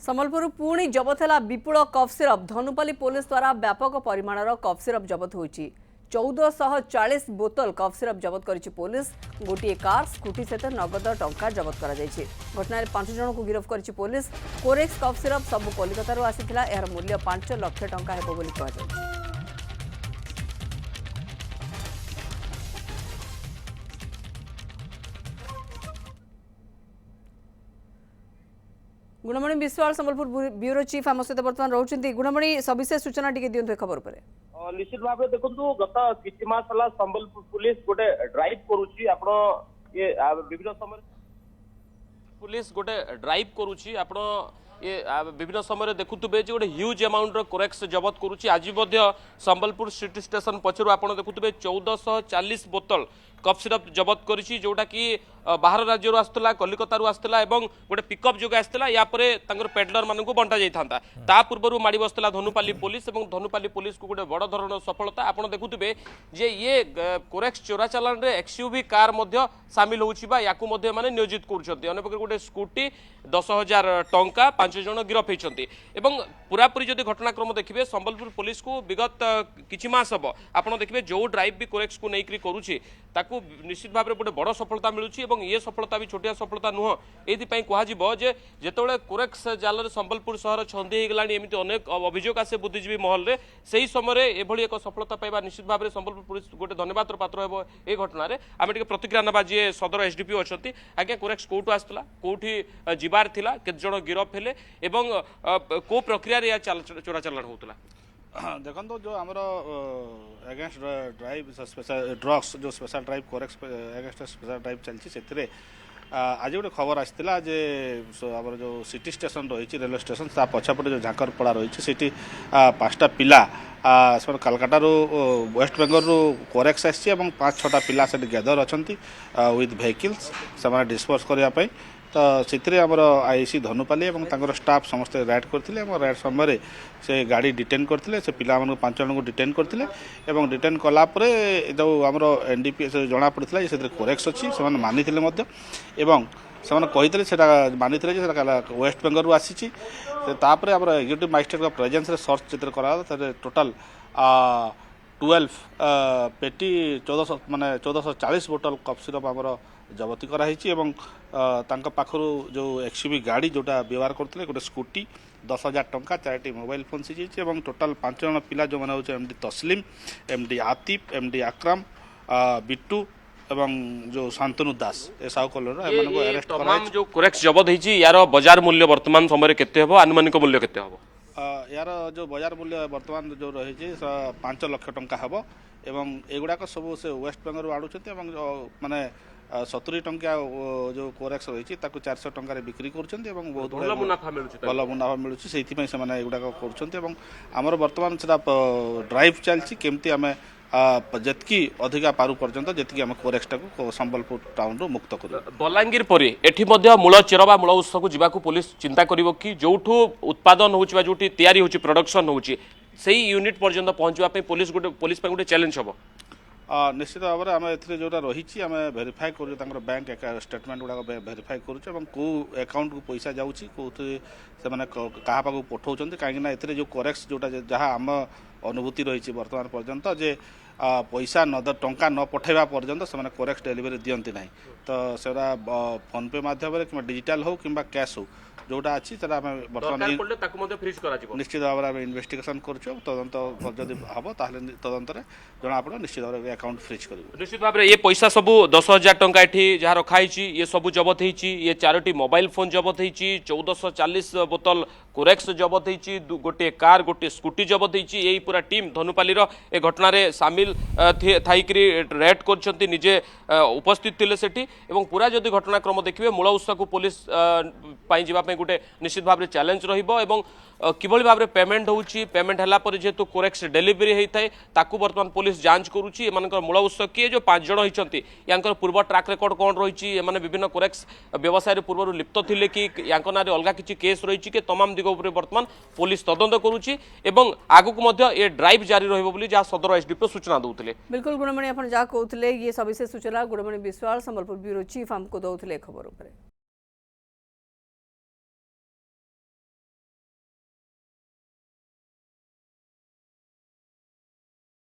संबलपुर पुणी जबत है विपुल cough syrup Dhanupali police द्वारा व्यापक परिमाणर कफ सिरप जबत होती 1440 बोतल कफ सिरप जबत करिछि पुलिस। गोटे कार स्कूटी सहित नगद टंका जबत करा जायछि। घटना 5 जन को गिरफ्त करिछि पुलिस। कोरेक्स कफ सिरप सब कोलकाता आसीथिला। एहर मूल्य 5 लाख टंका हेबो बोली कहजायछि। गुणमणि विश्वाल संबलपुर ब्यूरो चीफ आम सहित बर्तमान रोचंती। गुणमणि सविशेष सूचना टिके दियंतु खबर पर। निश्चित भाव देखु गत किछि मास हला संबलपुर पुलिस गोटे ड्राइव करूची आपण ये विभिन्न समय पुलिस गोटे ड्राइव करूची आपण ये विभिन्न समय देखुवे गोटे ह्यूज अमाउंट कोरेक्स जबत करुच्ची। आज संबलपुर सिटी स्टेशन पक्षर आप देखुवे 1440 बोतल कफ सिरप जबत करिछि, जोटा कि बाहर राज्य आसला कलिकता आसला एवं गोटे पिकअप जो आसला या पेडलर मानक बंटा जाता। ता पूर्व माड़ी बसला धनुपाली पुलिस और धनुपाली पुलिस को गोटे बड़ धरण सफलता। आप देखुवे जे ये कोरेक्स चोरा चालान रे एक्सयूवी कार सामिल होउछि या माने नियोजित करुछन्ति। अन्य प्रकार गोटे स्कूटी 10,000 टंका 5 जन गिरफ होइछन्ति। एवं पूरापूरी जदि घटनाक्रम देखिए संबलपुर पुलिस को विगत किछि मास हम आप देखिए जो ड्राइव भी कोरेक्स को लेकर करुच्ची ताकू निश्चित भाव में गोटे बड़ सफलता मिलूँ। ये सफलता भी छोटिया सफलता नुह। ये जितेबाला कोरेक्स जाल संबलपुर सहर छंदी होगला एमती अनेक अभियोग आसे बुद्धिजीवी महल में से समय एभली एक सफलता पाइबा निश्चित भाव में संबलपुर पुलिस गोटे धन्यवाद पात्र हो। ये घटन आम टे प्रतिक्रिया ना जी सदर एसडीपीओ अच्छा आज्ञा कोरेक्स कौटू आसला कौटी जीवार थिला केते जण गिरफ हेले एवं को प्रक्रिया या चोरा चालान होता। देखो जो आमर अगेंस्ट ड्राइव स्पेशल ड्रग्स जो special drive Corex against special drive चलती से आज गोटे खबर आसाला जे आम जो सिटी स्टेशन रही रेलवे स्टेशन ता पछपटे जो झाकरपड़ा रही से 5टा पिला कलकाता वेस्ट बेंगल रू कोरेक्स आसी 5-6टा पिला से गैदर अच्छा विथ व्हीकल्स से डिस्पर्स करने तो से आमर आईसी धनुपाली और स्टाफ समस्त राइड करते राइड समय से गाड़ी डिटेन करते से पिला 5 जन को डिटेन करते डिटेन कलापर जो आमर एनडीपीएस जना पड़ा से कोरेक्स अच्छी से मानी से कही से मानी वेस्ट बेंगल आसी तापर आम एग्जीक्यूटिव मजिस्ट्रेट प्रेजेंस सर्च चित्र करा टोटाल 12 पेटी 1440 बोतल कफ सिरप आमर जबती कराई पाखर जो एक्सयूवी गाड़ी जोटा व्यवहार करते गोटे स्कूटी 10,000 टंका 4टी मोबाइल फोन सीझी टोटाल 5 जन पिला जो मैंने एमडी तस्लीम एमडी आतिफ एमडी आक्राम बिट्टू एवं जो शांतनु दास ए साउ कलर अरेस्ट तमाम जो कोरेक्स जबत होती यार बाजार मूल्य वर्तमान समय केते हबो आनुमानिक मूल्य केते हबो यार जो बाजार मूल्य वर्तमान जो रही 5 लाख टंका हम एवं एगुड़ाक सब से वेस्ट बेंगल आणुच्च माने 70 टंका जो कोरेक्स रही 400 टंका बिक्री कर बहुत भल मुनाफा मिलूँ से एगुड़ाक कर बर्तमान से ड्राइव चलती केमती आम जितकी अधिका पारु पर्यंत जी आम कोरेक्सटा को संबलपुर टाउन रू मुक्त कर बलांगीर परी एठी मध्य मूल चेरवा मूल उत्स को जावाक पुलिस चिंता करिवो कि जोठू उत्पादन होउछि बा जोठी तयारी होउछि प्रोडक्शन होउछि सेही यूनिट पर्यंत पहुंचवा पे पुलिस गोटे चैलेंज हबो। निश्चित भाव में आम ए जोटा रही आम भेरीफाए कर बैंक स्टेटमेंट गुड़ा भेरीफाए करूँ कौ अकाउंट को पैसा जाऊँगी कौन से क्या पठाऊँ कहीं जो कोरेक्स जोटा जहाँ आम अनुभूति रही बर्तमान पर्यंत जे पैसा टंका न पठेवा पर्यंत से कोरेक्स डेलीवरी दियंती ना तो से फोन पे माध्यम कि डिजिटल हो कि कैश हो जोटा अच्छी निश्चित भाव में इन्वेस्टिगेशन करुँच हम तदंत जना पड़ा निश्चित भाव अकाउंट फ्रीज कर निश्चित भाव में ये पैसा सब 10,000 टंका ये जहाँ रखाई ये सब जबत होती ये 4टी मोबाइल फोन जबत होती 1440 बोतल कोरेक्स जबत होती गोटे कार गोटे स्कूटी जबत होती यही पूरा टीम धनुपाली ए घटन सामिल थी रेड कर निजे उपस्थित थे सेठी पूरा जदि घटनाक्रम देखिए मूल उत्स को पुलिस जावाई गोटे निश्चित भाव में चैलेंज रही किभली भाव में पेमेंट होउची पेमेंट हला पर जेतु कोरेक्स डेलीवरी होता है ताकू वर्तमान पुलिस जांच करुच्ची मूल उत्स किए जो 5 जन होती पूर्व ट्रैक रिकॉर्ड कौन रही विभिन्न कोरेक्स व्यवसाय पूर्व लिप्त थे कि ना अलग किसी केस रही कि तमाम दिग वर्तमान पुलिस तदंत करुच्ची आगक ये ड्राइव जारी रही जहाँ सदर एसडीपीओ सूचना दूसरे। बिल्कुल गुणमणि आप जहाँ कहते ये सविशेष सूचना गुणमणि विश्वाल संबलपुर ब्यूरो चीफ आमको दौले खबर।